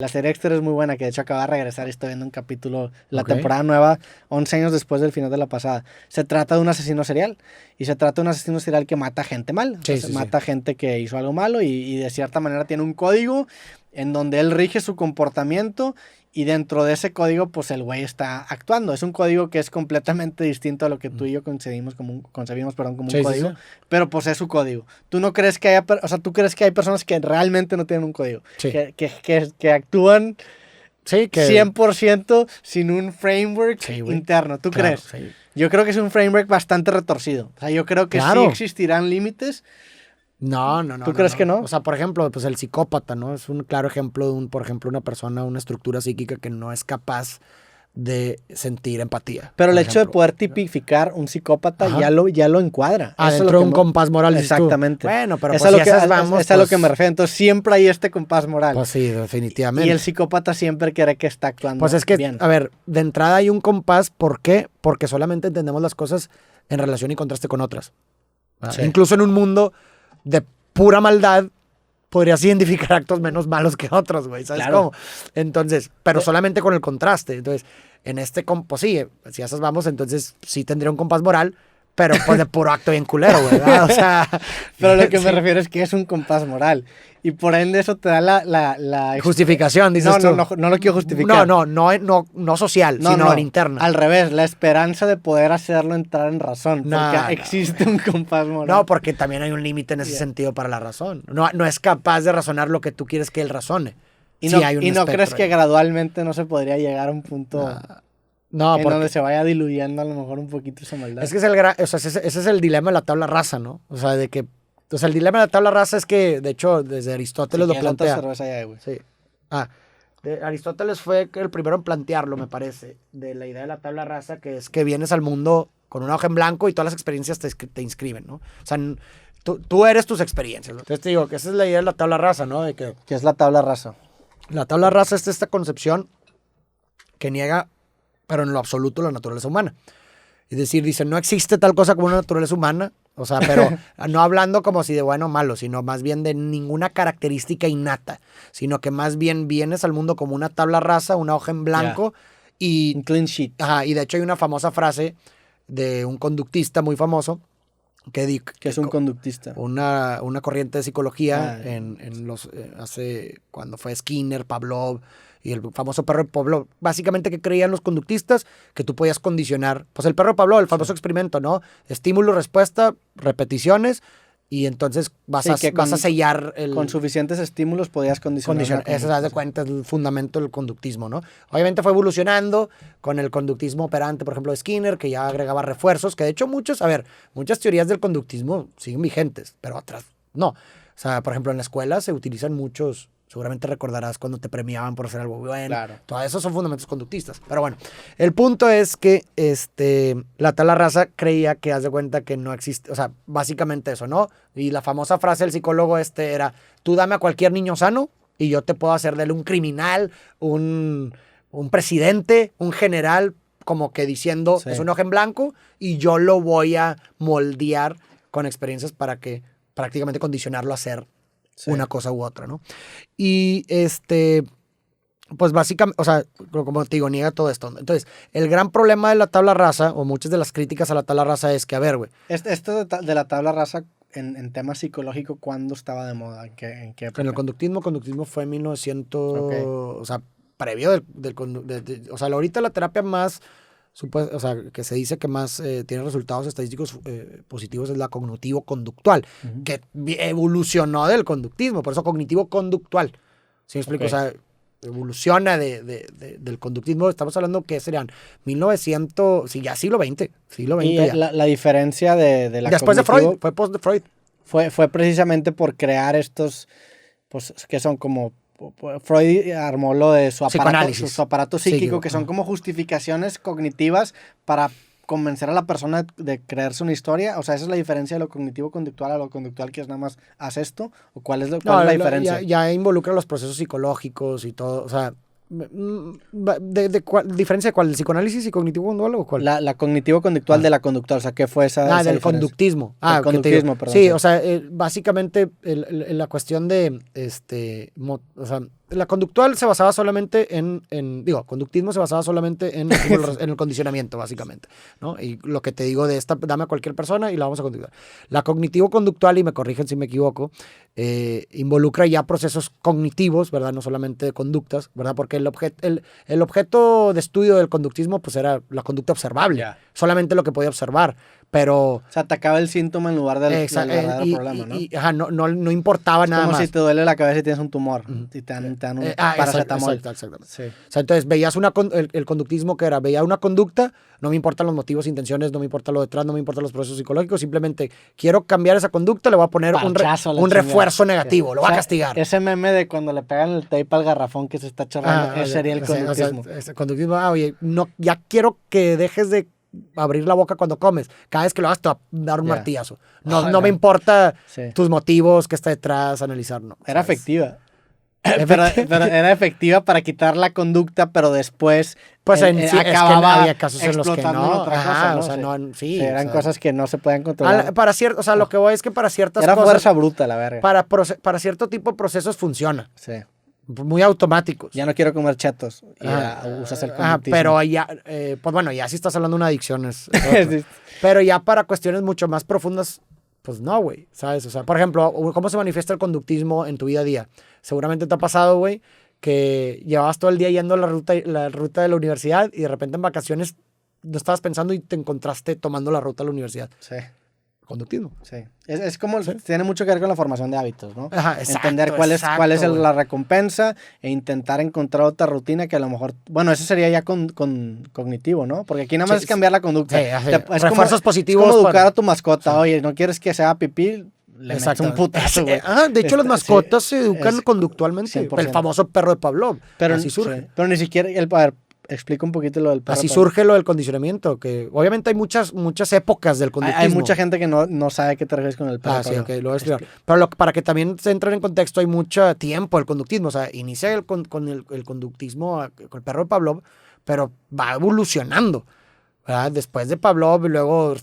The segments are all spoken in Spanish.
La serie Dexter es muy buena, que de hecho acaba de regresar y estoy viendo un capítulo, la Ok. temporada nueva, 11 años después del final de la pasada. Se trata de un asesino serial, y se trata de un asesino serial que mata gente mal, o sea, Sí, sí, sí. mata gente que hizo algo malo y de cierta manera tiene un código en donde él rige su comportamiento y dentro de ese código pues el güey está actuando. Es un código que es completamente distinto a lo que tú y yo concebimos como un Sí, sí, código, sí. pero pues es su código. Tú no crees que haya, o sea, tú crees que hay personas que realmente no tienen un código, Sí. que actúan Sí, que... 100% sin un framework Sí, güey. interno. ¿Tú Claro, crees? sí. Yo creo que es un framework bastante retorcido. O sea, yo creo que sí Claro. existirán límites. No, no, no, ¿Tú no, crees que no. no? O sea, por ejemplo, pues el psicópata, ¿no? Es un claro ejemplo de por ejemplo, una persona, una estructura psíquica que no es capaz de sentir empatía, Pero el por hecho de ejemplo. poder tipificar un psicópata Ajá. ya lo encuadra. Eso es lo Adentro que de un compás moral, dices tú. Exactamente. Bueno, pero Es pues a si lo que, esas vamos, es a lo que me pues... refiero. Entonces siempre hay este compás moral. Pues sí, Y el definitivamente. psicópata siempre cree que está Pues actuando es que, bien. a ver, de entrada hay un compás. ¿Por qué? Porque solamente entendemos las cosas en relación y contraste con otras. Sí. Incluso en un mundo de pura maldad, podrías identificar actos menos malos que otros, güey. ¿Sabes Claro. cómo? Entonces, pero solamente con el contraste. Entonces, en este, pues sí, si a esas vamos, entonces sí tendría un compás moral, pero pues de puro acto bien culero, güey. O sea... Pero lo que me sí. refiero es que es un compás moral. Y por ende eso te da la Justificación, dices no, tú. no lo quiero justificar. No social, No, sino en no. interna. Al revés, la esperanza de poder hacerlo entrar en razón. No, Porque no, existe güey. un compás moral. No, porque también hay un límite en ese Yeah. sentido para la razón. No es capaz de razonar lo que tú quieres que él razone. Y Sí no, hay un y no crees espectro que ahí. gradualmente no se podría llegar a un punto No, en donde porque se vaya diluyendo a lo mejor un poquito esa maldad. es que o sea, ese es el dilema de la tabla rasa, ¿no? O sea, de que, o sea, el dilema de la tabla rasa es que, de hecho, desde Si Aristóteles lo quieres otra plantea. cerveza ya, güey. Sí. Aristóteles fue el primero en plantearlo, me parece, de la idea de la tabla rasa, que es que vienes al mundo con una hoja en blanco y todas las experiencias te inscriben, ¿no? O sea, tú eres tus experiencias, ¿no? Entonces te digo que esa es la idea de la tabla rasa, ¿no? De que ¿Qué es la tabla rasa? la tabla rasa es esta concepción que niega, pero en lo absoluto, la naturaleza humana. Es decir, dice, no existe tal cosa como una naturaleza humana, o sea, pero no hablando como si de bueno o malo, sino más bien de ninguna característica innata, sino que más bien vienes al mundo como una tabla rasa, una hoja en blanco, Un clean sheet. y de hecho hay una famosa frase de un conductista muy famoso, Que es un conductista. una corriente de psicología cuando fue Skinner, Pavlov y el famoso perro de Pavlov, básicamente que creían los conductistas que tú podías condicionar, pues el perro de Pavlov, el famoso experimento, ¿no? Estímulo, respuesta, repeticiones, y entonces vas a sellar con suficientes estímulos podías condicionar. Eso se da cuenta, es el fundamento del conductismo, ¿no? Obviamente fue evolucionando con el conductismo operante, por ejemplo, de Skinner, que ya agregaba refuerzos, que de hecho muchas teorías del conductismo siguen vigentes, pero otras no. O sea, por ejemplo, en la escuela se utilizan muchos, seguramente recordarás cuando te premiaban por hacer algo bueno. Claro. Todo eso son fundamentos conductistas. Pero bueno, el punto es que la tabla rasa creía que, haz de cuenta que no existe, o sea, básicamente eso, ¿no? Y la famosa frase del psicólogo era, tú dame a cualquier niño sano y yo te puedo hacer de él un criminal, un presidente, un general, como que diciendo, Sí. es un hoja en blanco y yo lo voy a moldear con experiencias para que prácticamente condicionarlo a hacer una cosa u otra, ¿no? Y pues básicamente, o sea, como te digo, niega todo esto. Entonces, el gran problema de la tabla rasa, o muchas de las críticas a la tabla rasa es que, a ver, güey. Esto de la tabla rasa en tema psicológico, ¿cuándo estaba de moda? ¿En qué época? En el conductismo fue en 1900, o sea, previo o sea, ahorita la terapia más, o sea, que se dice que más tiene resultados estadísticos positivos es la cognitivo-conductual, que evolucionó del conductismo, por eso cognitivo-conductual. ¿Sí me explico? O sea, evoluciona del conductismo. Estamos hablando que serían 1900, sí, ya siglo XX. Y ya. la diferencia de la después de Freud, fue post de Freud. Fue precisamente por crear estos, pues, que son como, Freud armó lo de su aparato psíquico, que son como justificaciones cognitivas para convencer a la persona de creerse una historia. O sea, esa es la diferencia de lo cognitivo-conductual a lo conductual, que es nada más, haz esto, o cuál es la diferencia. Ya involucra los procesos psicológicos y todo, o sea, ¿diferencia de cuál? ¿El psicoanálisis y cognitivo-conductual o cuál? La cognitivo-conductual de la conductual, o sea, ¿qué fue esa del diferencia? conductismo. El conductismo, perdón. Sí, o sea, básicamente la cuestión de, o sea, la conductual se basaba solamente conductismo se basaba solamente en el condicionamiento, básicamente, ¿no? Y lo que te digo de esta, dame a cualquier persona y la vamos a conductuar. La cognitivo-conductual, y me corrigen si me equivoco, involucra ya procesos cognitivos, ¿verdad? No solamente de conductas, ¿verdad? Porque el objeto de estudio del conductismo, pues era la conducta observable, solamente lo que podía observar. Pero... O sea, atacaba el síntoma en lugar del verdadero problema, ¿no? No importaba nada más. Es como si te duele la cabeza y tienes un tumor. Y te dan un paracetamol. Exactamente. Sí. O sea, entonces veías el conductismo que era, veía una conducta, no me importan los motivos, intenciones, no me importa lo detrás, no me importan los procesos psicológicos, simplemente quiero cambiar esa conducta, le voy a poner un refuerzo negativo, lo voy a castigar. Ese meme de cuando le pegan el tape al garrafón que se está chorrando, ese sería el conductismo. Ese conductismo, oye, no, ya quiero que dejes de abrir la boca cuando comes. Cada vez que lo hagas te va a dar un martillazo. No me importa tus motivos, qué está detrás, analizar, no. Era efectiva. Pero era efectiva para quitar la conducta, pero después pues acababa había casos en los que no. Otra cosa, ¿no? O sea, eran cosas que no se podían controlar. Lo que voy es que para ciertas cosas... Era fuerza bruta, la verga. Para cierto tipo de procesos funciona. Sí. Muy automáticos. Ya no quiero comer chetos. Usas el conductismo. Pero ya, pues bueno, ya si estás hablando de una adicción sí. Pero ya para cuestiones mucho más profundas, pues no, güey, ¿sabes? O sea, por ejemplo, ¿cómo se manifiesta el conductismo en tu vida a día? Seguramente te ha pasado, güey, que llevabas todo el día yendo a la ruta de la universidad y de repente en vacaciones no estabas pensando y te encontraste tomando la ruta de la universidad. Sí. Conductismo. Sí. Es como, tiene mucho que ver con la formación de hábitos, ¿no? Ajá, exacto, entender cuál es la recompensa e intentar encontrar otra rutina que a lo mejor, bueno, eso sería ya con cognitivo, ¿no? Porque aquí nada más es cambiar la conducta. Refuerzos positivos. Es como educar a tu mascota. Oye, ¿no quieres que sea pipí? Le metes un putazo, güey. De hecho, las mascotas se educan conductualmente. 100%. El famoso perro de Pavlov. Pero así surge. Sí. Pero ni siquiera, explica un poquito lo del perro. Así surge lo del condicionamiento, que obviamente hay muchas épocas del conductismo. Hay mucha gente que no sabe qué te refieres con el perro. Sí, ok, lo voy a explicar. Pero para que también se entren en contexto, hay mucho tiempo el conductismo. O sea, inicia con el conductismo, con el perro de Pavlov, pero va evolucionando, ¿verdad? Después de Pavlov, luego,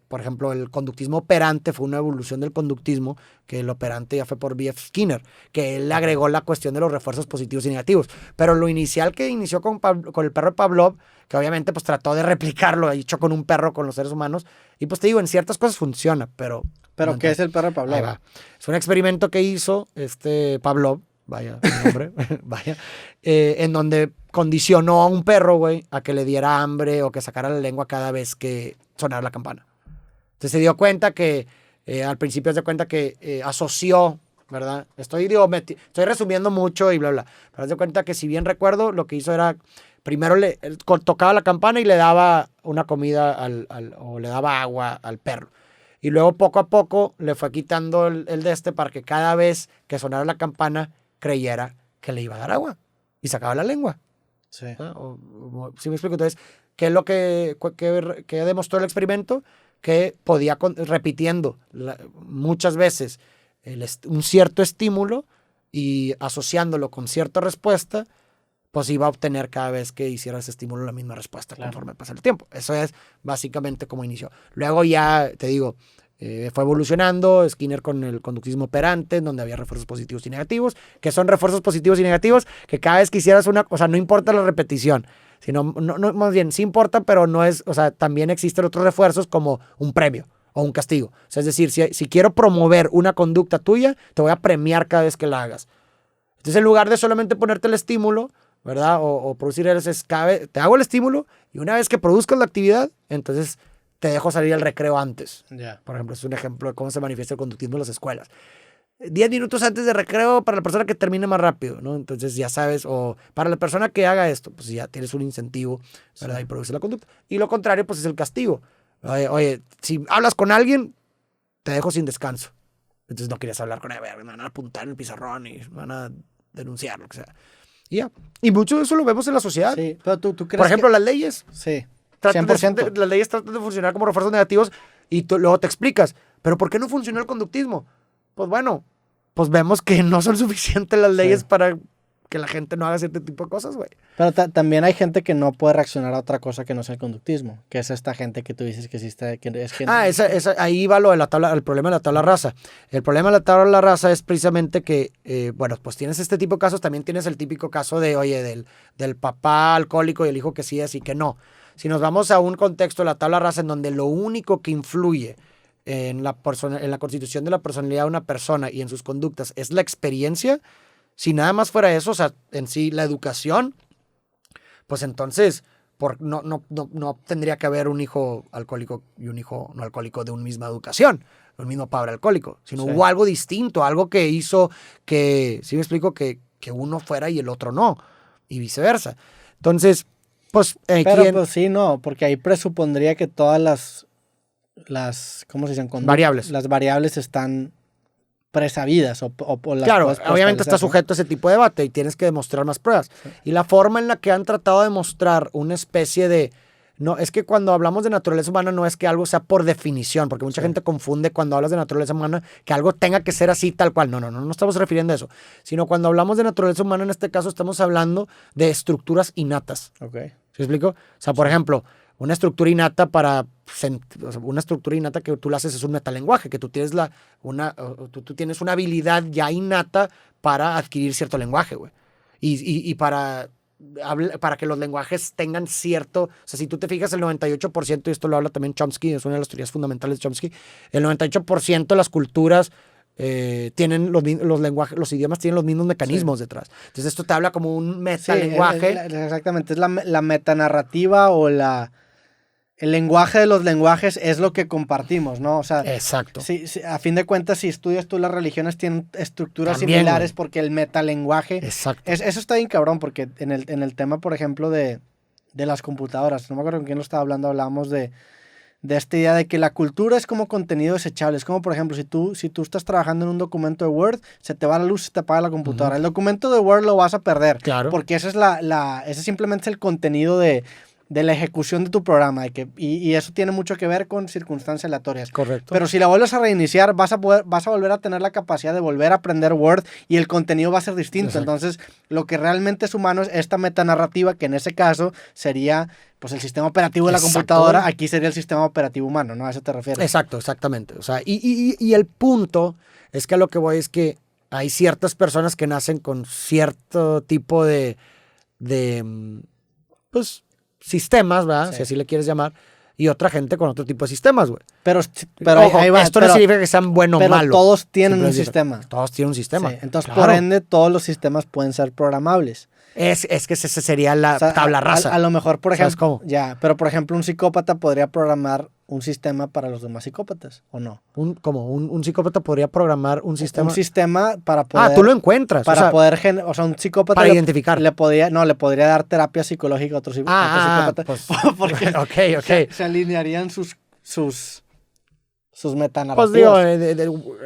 por ejemplo, el conductismo operante fue una evolución del conductismo, que el operante ya fue por B.F. Skinner, que él agregó la cuestión de los refuerzos positivos y negativos. Pero lo inicial que inició con el perro de Pavlov, que obviamente pues trató de replicarlo, hecho con un perro, con los seres humanos, y pues te digo, en ciertas cosas funciona, pero... ¿Pero qué es el perro de Pavlov? Es un experimento que hizo Pavlov, vaya el nombre, en donde condicionó a un perro, güey, a que le diera hambre o que sacara la lengua cada vez que sonara la campana. Entonces se dio cuenta que, al principio se dio cuenta que asoció, ¿verdad? Estoy resumiendo mucho y bla, bla. Pero se dio cuenta que, si bien recuerdo, lo que hizo era, primero tocaba la campana y le daba una comida o le daba agua al perro. Y luego poco a poco le fue quitando el para que cada vez que sonara la campana creyera que le iba a dar agua y sacaba la lengua. Sí. ¿Sí me explico? Entonces, ¿qué es lo que demostró el experimento? Que podía, repitiendo muchas veces un cierto estímulo y asociándolo con cierta respuesta, pues iba a obtener cada vez que hiciera ese estímulo la misma respuesta, claro, conforme pasa el tiempo. Eso es básicamente como inició. Luego ya, te digo, fue evolucionando Skinner con el conductismo operante, donde había refuerzos positivos y negativos, que son refuerzos positivos y negativos, que cada vez que hicieras o sea, no importa la repetición, sino, no, más bien, sí importa, pero no es, o sea, también existen otros refuerzos como un premio o un castigo. O sea, es decir, si quiero promover una conducta tuya, te voy a premiar cada vez que la hagas. Entonces, en lugar de solamente ponerte el estímulo, ¿verdad? O producir te hago el estímulo, y una vez que produzcas la actividad, entonces te dejo salir al recreo antes. Yeah. Por ejemplo, es un ejemplo de cómo se manifiesta el conductismo en las escuelas. 10 minutos antes de recreo para la persona que termine más rápido, ¿no? Entonces ya sabes, o para la persona que haga esto, pues ya tienes un incentivo, ¿verdad? Sí. Y produce la conducta. Y lo contrario, pues es el castigo. Oye, si hablas con alguien, te dejo sin descanso. Entonces no querías hablar con él, me van a apuntar en el pizarrón y me van a denunciar, lo que sea. Y ya. Y mucho de eso lo vemos en la sociedad. Sí, pero tú crees por ejemplo, las leyes. Sí. 100%. Las leyes tratan de funcionar como refuerzos negativos y luego te explicas, ¿pero por qué no funcionó el conductismo? Pues bueno, pues vemos que no son suficientes las leyes para que la gente no haga cierto tipo de cosas, güey. Pero también hay gente que no puede reaccionar a otra cosa que no sea el conductismo, que es esta gente que tú dices que existe. Ahí va lo de el problema de la tabla rasa. El problema de la tabla rasa es precisamente que, pues tienes este tipo de casos, también tienes el típico caso de, oye, del papá alcohólico y el hijo que sí es y que no. Si nos vamos a un contexto de la tabla rasa en donde lo único que influye en la constitución de la personalidad de una persona y en sus conductas es la experiencia, si nada más fuera eso, o sea, en sí la educación, pues entonces no tendría que haber un hijo alcohólico y un hijo no alcohólico de una misma educación, un mismo padre alcohólico, sino hubo algo distinto, algo que hizo que, ¿sí me explico? Que uno fuera y el otro no, y viceversa. Entonces, pues... Pero pues sí, no, porque ahí presupondría que todas las ¿cómo se dicen? Variables. Las variables están presabidas o las claro, obviamente está sujeto a ese tipo de debate y tienes que demostrar más pruebas. Sí. Y la forma en la que han tratado de mostrar una especie de... No, es que cuando hablamos de naturaleza humana no es que algo sea por definición, porque mucha gente confunde cuando hablas de naturaleza humana que algo tenga que ser así tal cual. No estamos refiriendo a eso. Sino cuando hablamos de naturaleza humana, en este caso estamos hablando de estructuras innatas. Okay. ¿Sí me explico? O sea, por ejemplo, una estructura innata que tú la haces es un metalenguaje, que tú tienes tú tienes una habilidad ya innata para adquirir cierto lenguaje, güey. Y para que los lenguajes tengan cierto... O sea, si tú te fijas, el 98%, y esto lo habla también Chomsky, es una de las teorías fundamentales de Chomsky, el 98% de las culturas tienen los lenguajes, los idiomas tienen los mismos mecanismos detrás. Entonces esto te habla como un metalenguaje. Sí, exactamente, es la metanarrativa o el lenguaje de los lenguajes es lo que compartimos, ¿no? O sea, exacto. A fin de cuentas, si estudias tú, las religiones tienen estructuras similares porque el metalenguaje... Exacto. Eso está bien cabrón, porque en el tema, por ejemplo, de las computadoras, no me acuerdo con quién lo estaba hablando, hablábamos de esta idea de que la cultura es como contenido desechable. Es como, por ejemplo, si tú estás trabajando en un documento de Word, se te va la luz y se te apaga la computadora. El documento de Word lo vas a perder. Claro. Porque ese simplemente es el contenido de la ejecución de tu programa. Y eso tiene mucho que ver con circunstancias aleatorias. Correcto. Pero si la vuelves a reiniciar, vas a volver a tener la capacidad de volver a aprender Word y el contenido va a ser distinto. Exacto. Entonces, lo que realmente es humano es esta metanarrativa, que en ese caso sería... pues el sistema operativo de la computadora, aquí sería el sistema operativo humano, ¿no? ¿A eso te refieres? Exacto, exactamente. O sea, y el punto es que a lo que voy es que hay ciertas personas que nacen con cierto tipo de pues, sistemas, ¿verdad? Sí. Si así le quieres llamar, y otra gente con otro tipo de sistemas, güey. Pero ojo, ahí va, esto no significa que sean buenos o malos. Pero todos tienen un sistema. Todos tienen un sistema. Sí. Entonces, claro, por ende, todos los sistemas pueden ser programables. Es que esa sería la tabla rasa. A lo mejor, por ejemplo... ¿Sabes cómo? Ya, pero por ejemplo, un psicópata podría programar un sistema para los demás psicópatas, ¿o no? Un psicópata podría programar un sistema... Un sistema para poder... tú lo encuentras. Para poder... O sea, un psicópata... Para identificar. Le podría dar terapia psicológica a otro psicópata. Pues, porque okay. Se alinearían sus metanarrativas. Pues digo,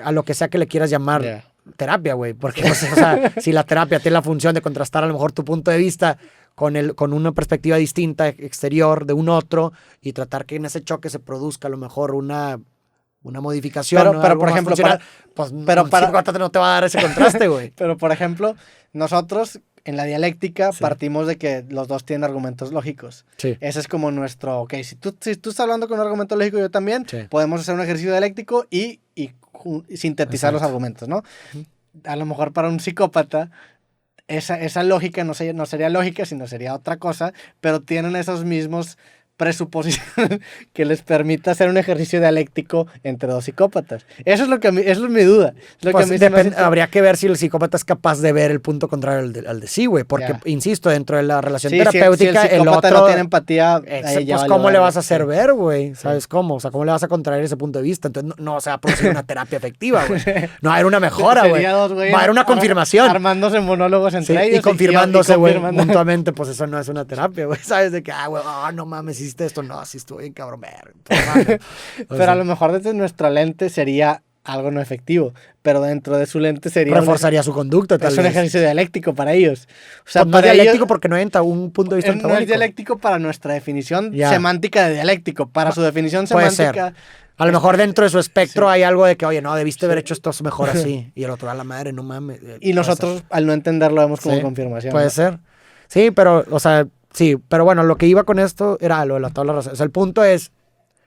a lo que sea que le quieras llamar... Yeah. Terapia, güey, porque o sea, si la terapia tiene la función de contrastar a lo mejor tu punto de vista con una perspectiva distinta exterior de un otro y tratar que en ese choque se produzca a lo mejor una modificación. Pero por ejemplo, psicópata no te va a dar ese contraste, güey. Pero por ejemplo, nosotros en la dialéctica partimos de que los dos tienen argumentos lógicos. Sí. Ese es como nuestro, ok, si tú estás hablando con un argumento lógico, yo también, podemos hacer un ejercicio dialéctico y sintetizar los argumentos, ¿no? A lo mejor para un psicópata esa lógica no sería lógica, sino sería otra cosa, pero tienen esos mismos presuposiciones que les permita hacer un ejercicio dialéctico entre dos psicópatas. Eso es mi duda. Habría que ver si el psicópata es capaz de ver el punto contrario al de sí, güey, porque, insisto, dentro de la relación terapéutica, si el psicópata no tiene empatía, pues ¿cómo le vas a hacer ver, güey? ¿Sabes cómo? O sea, ¿cómo le vas a contraer ese punto de vista? Entonces, no se va a producir una terapia efectiva, güey. No va a haber una mejora, güey. Va a haber una confirmación. Armándose monólogos entre ellos. Y confirmándose, güey, mutuamente, pues eso no es una terapia, güey. ¿Sabes? De que, güey, no mames, hiciste esto, no, así estuvo bien cabrón. Pero a lo mejor desde nuestra lente sería algo no efectivo, pero dentro de su lente sería... Reforzaría su conducta, tal vez. Es un ejercicio dialéctico para ellos. O sea, no es dialéctico porque no entra un punto de vista antagónico. No es dialéctico para nuestra definición semántica de dialéctico. Para su definición semántica A lo mejor dentro de su espectro hay algo de que, oye, no, debiste haber hecho esto mejor así. Y el otro, a la madre, no mames. Y nosotros, al no entenderlo, vemos como confirmación. Puede ser. Sí, pero, o sea, sí. Pero bueno, lo que iba con esto era lo de la tabla rasa. O sea, el punto es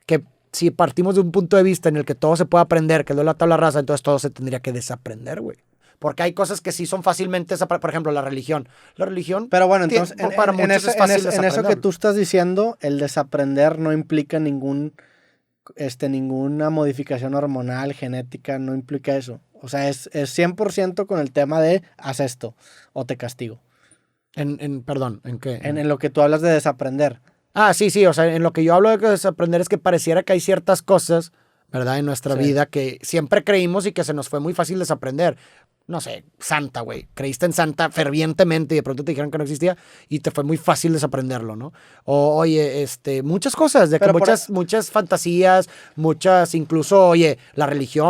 que si partimos de un punto de vista en el que todo se puede aprender, que es lo de la tabla rasa, entonces todo se tendría que desaprender, güey. Porque hay cosas que sí son fácilmente desaprender. Por ejemplo, la religión. La religión... Pero bueno, entonces, en eso que tú estás diciendo, el desaprender no implica ninguna modificación hormonal, genética, no implica eso. O sea, es 100% con el tema de haz esto o te castigo. Perdón, ¿en qué? En lo que tú hablas de desaprender. Ah, sí, o sea, en lo que yo hablo de desaprender es que pareciera que hay ciertas cosas, ¿verdad? En nuestra vida que siempre creímos y que se nos fue muy fácil desaprender. No sé, Santa, güey. Creíste en Santa fervientemente y de pronto te dijeron que no existía y te fue muy fácil desaprenderlo, ¿no? O, oye, muchas cosas, de que muchas fantasías, muchas, incluso, oye, la religión.